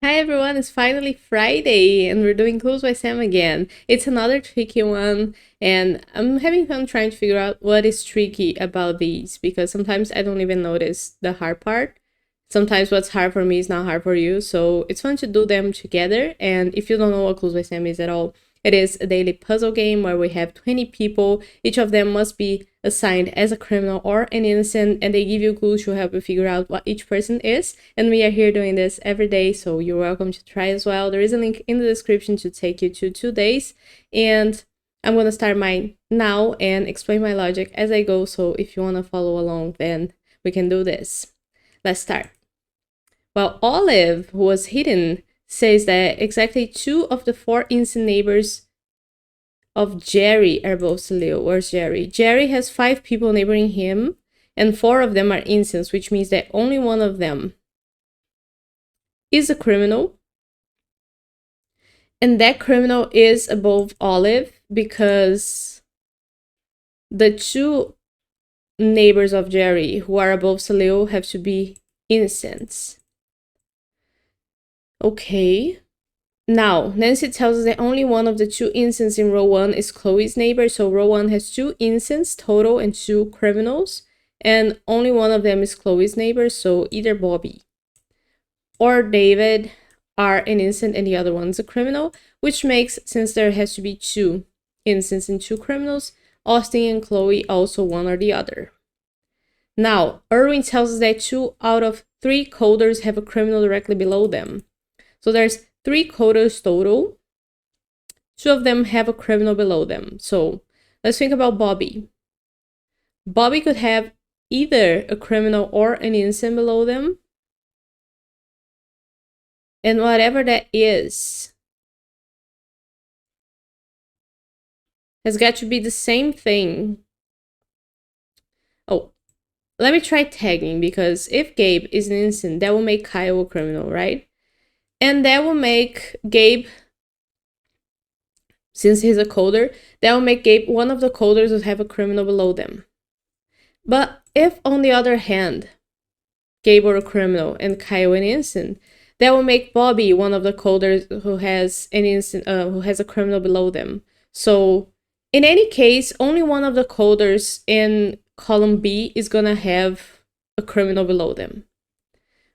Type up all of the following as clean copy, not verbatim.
Hi everyone, it's finally Friday and we're doing Clues by Sam again. It's another tricky one and I'm having fun trying to figure out what is tricky about these because sometimes I don't even notice the hard part. Sometimes what's hard for me is not hard for you, so it's fun to do them together. And if you don't know what Clues by Sam is at all, it is a daily puzzle game where we have 20 people. Each of them must be assigned as a criminal or an innocent, and they give you clues to help you figure out what each person is. And we are here doing this every day, so you're welcome to try as well. There is a link in the description to take you to 2 days. And I'm going to start mine now and explain my logic as I go. So if you want to follow along, then we can do this. Let's start. Well, Olive, who was hidden, says that exactly 2 of the 4 innocent neighbors of Jerry are both Saleo. Where's Jerry? Jerry has 5 people neighboring him, and 4 of them are innocents, which means that only one of them is a criminal. And that criminal is above Olive because the 2 neighbors of Jerry who are above Saleo have to be innocents. Okay. Now, Nancy tells us that only one of the 2 innocents in row 1 is Chloe's neighbor. So row 1 has 2 innocents total and 2 criminals. And only one of them is Chloe's neighbor. So either Bobby or David are an innocent and the other one's a criminal. Which makes, since there has to be 2 innocents and 2 criminals, Austin and Chloe also one or the other. Now, Irwin tells us that 2 out of 3 coders have a criminal directly below them. So there's 3 coders total. 2 of them have a criminal below them. So let's think about Bobby. Bobby could have either a criminal or an innocent below them. And whatever that is has got to be the same thing. Oh, let me try tagging, because if Gabe is an innocent, that will make Kyle a criminal, right? And that will make Gabe, since he's a coder, that will make Gabe one of the coders who have a criminal below them. But if, on the other hand, Gabe were a criminal and Kyle an innocent, that will make Bobby one of the coders who has an innocent, who has a criminal below them. So in any case, only one of the coders in column B is gonna have a criminal below them,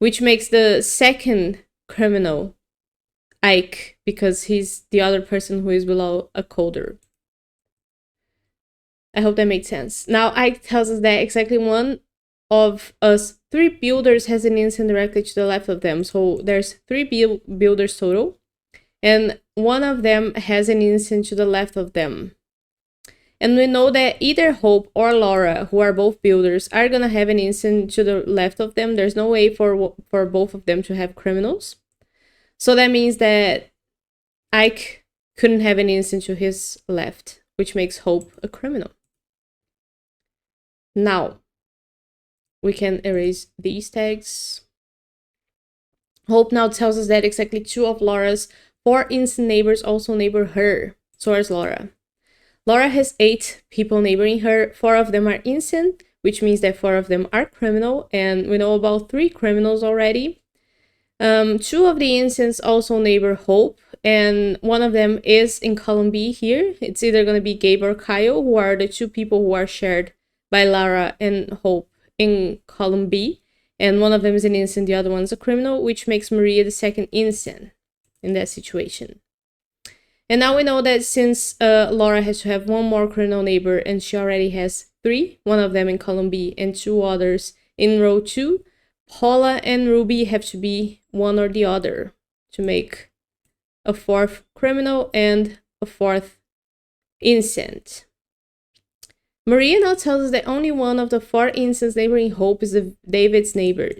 which makes the second criminal Ike, because he's the other person who is below a coder. I hope that makes sense. Now Ike tells us that exactly one of us 3 builders has an innocent directly to the left of them. So there's 3 builders total, and one of them has an innocent to the left of them. And we know that either Hope or Laura, who are both builders, are gonna have an innocent to the left of them. There's no way for both of them to have criminals. So that means that Ike couldn't have an innocent to his left, which makes Hope a criminal. Now, we can erase these tags. Hope now tells us that exactly 2 of Laura's 4 innocent neighbors also neighbor her. So where's Laura? Laura has 8 people neighboring her. 4 of them are innocent, which means that 4 of them are criminal, and we know about 3 criminals already. 2 of the innocents also neighbor Hope, and one of them is in column B here. It's either going to be Gabe or Kyle, who are the 2 people who are shared by Laura and Hope in column B. And one of them is an innocent, the other one's a criminal, which makes Maria the second innocent in that situation. And now we know that since Laura has to have 1 more criminal neighbor, and she already has 3, one of them in column B and 2 others in row 2, Paula and Ruby have to be one or the other to make a 4th criminal and a 4th innocent. Maria now tells us that only one of the 4 innocents neighboring Hope is David's neighbor.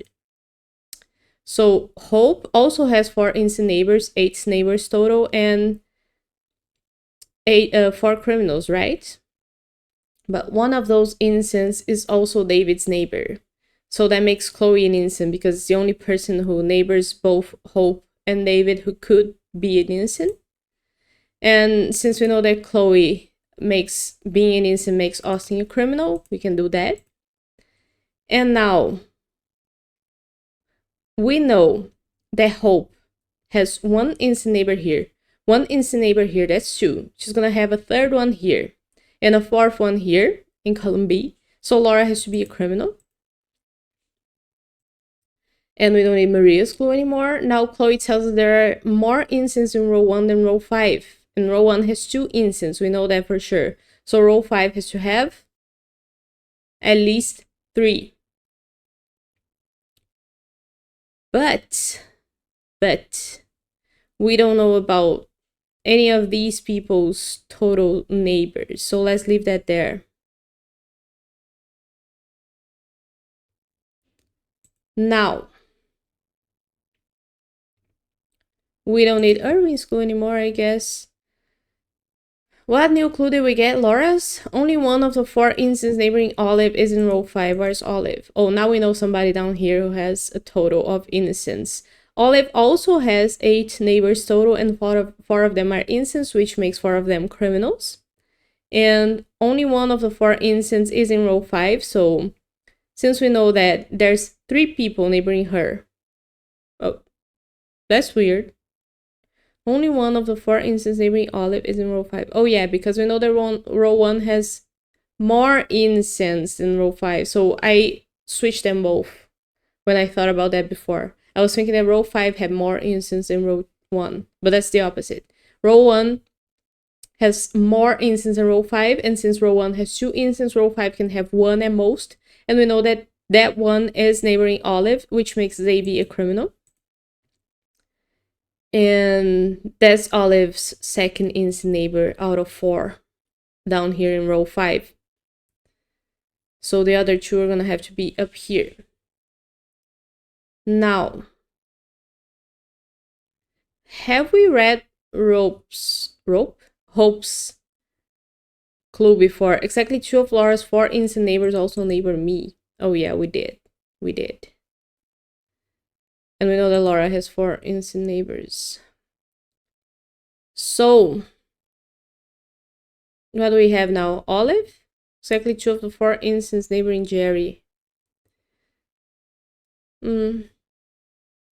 So Hope also has 4 innocent neighbors, 8 neighbors total, and 4 criminals, right? But one of those innocents is also David's neighbor. So that makes Chloe an innocent, because it's the only person who neighbors both Hope and David who could be an innocent. And since we know that Chloe makes being an innocent makes Austin a criminal, we can do that. And now we know that Hope has one instant neighbor here, one instant neighbor here, that's 2. She's gonna have a third one here, and a fourth one here in column B. So Laura has to be a criminal. And we don't need Maria's clue anymore. Now Chloe tells us there are more instances in row 1 than row 5. And row 1 has 2 instances, we know that for sure. So row 5 has to have at least 3. But we don't know about any of these people's total neighbors. So let's leave that there. Now, we don't need Irving's clue anymore, I guess. What new clue did we get? Laura's? Only one of the 4 instances neighboring Olive is in row 5. Where's Olive? Oh, now we know somebody down here who has a total of innocents. Olive also has 8 neighbors total, and 4 of them are innocents, which makes 4 of them criminals. And only one of the 4 innocents is in row 5, so since we know that there's 3 people neighboring her. Oh, that's weird. Only one of the 4 instances neighboring Olive is in row 5. Oh yeah, because we know that row 1 has more innocents than row 5. So I switched them both when I thought about that before. I was thinking that row 5 had more innocents than row 1. But that's the opposite. Row 1 has more instances than row 5. And since row 1 has 2 instances, row 5 can have 1 at most. And we know that that 1 is neighboring Olive, which makes Xavier a criminal. And that's Olive's second instant neighbor out of 4 down here in row 5. So the other 2 are going to have to be up here. Now, have we read Hope's clue before? Exactly 2 of Laura's 4 instant neighbors also neighbor me. Oh yeah, we did. We did. And we know that Laura has 4 instant neighbors. So, what do we have now? Olive? Exactly 2 of the 4 instances neighboring Jerry.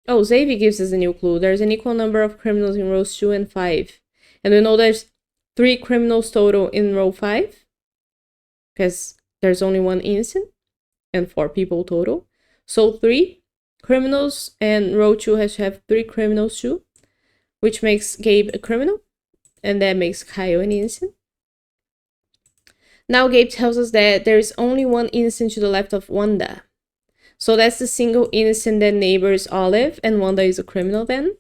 Oh, Xavier gives us a new clue. There's an equal number of criminals in rows 2 and 5. And we know there's 3 criminals total in row 5. Because there's only 1 innocent and 4 people total. So 3 criminals, and row 2 has to have 3 criminals too, which makes Gabe a criminal, and that makes Kyle an innocent. Now Gabe tells us that there is only 1 innocent to the left of Wanda. So that's the single innocent that neighbors Olive, and Wanda is a criminal then.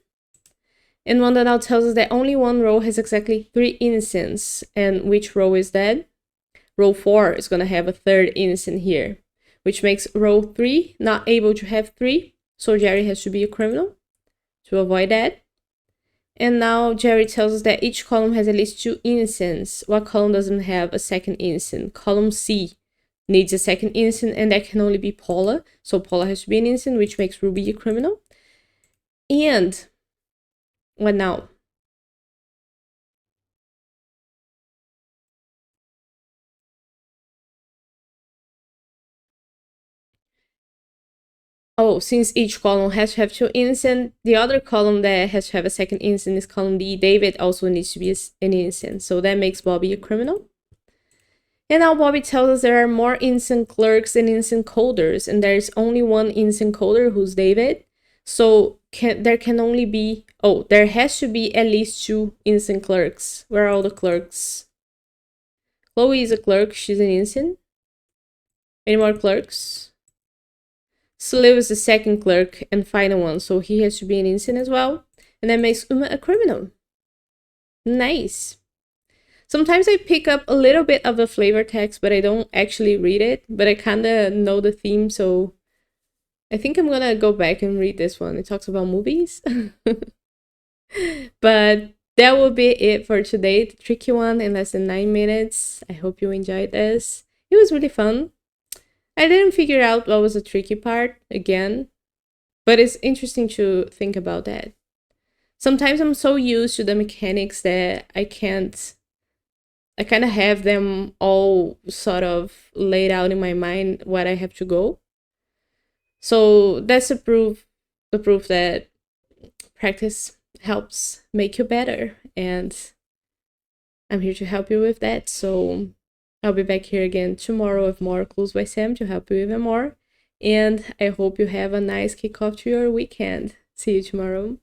And Wanda now tells us that only 1 row has exactly 3 innocents. And which row is that? Row 4 is going to have a 3rd innocent here, which makes row 3 not able to have 3. So Jerry has to be a criminal to avoid that. And now Jerry tells us that each column has at least 2 innocents. What column doesn't have a second innocent? Column C needs a second innocent, and that can only be Paula. So Paula has to be an innocent, which makes Ruby a criminal. And what now? Oh, since each column has to have 2 innocent, the other column that has to have a second innocent is column D. David also needs to be an innocent, so that makes Bobby a criminal. And now Bobby tells us there are more innocent clerks than innocent coders, and there's only 1 innocent coder, who's David. So there can only be, there has to be at least 2 innocent clerks. Where are all the clerks? Chloe is a clerk, she's an innocent. Any more clerks? Salil is the second clerk and final one, so he has to be an innocent as well. And that makes Uma a criminal. Nice. Sometimes I pick up a little bit of the flavor text, but I don't actually read it. But I kind of know the theme, so I think I'm gonna go back and read this one. It talks about movies. But that will be it for today. The tricky one in less than 9 minutes. I hope you enjoyed this. It was really fun. I didn't figure out what was the tricky part again, but it's interesting to think about that. Sometimes I'm so used to the mechanics that I kind of have them all sort of laid out in my mind what I have to go. So that's the proof that practice helps make you better, and I'm here to help you with that. So I'll be back here again tomorrow with more Clues by Sam to help you even more. And I hope you have a nice kickoff to your weekend. See you tomorrow.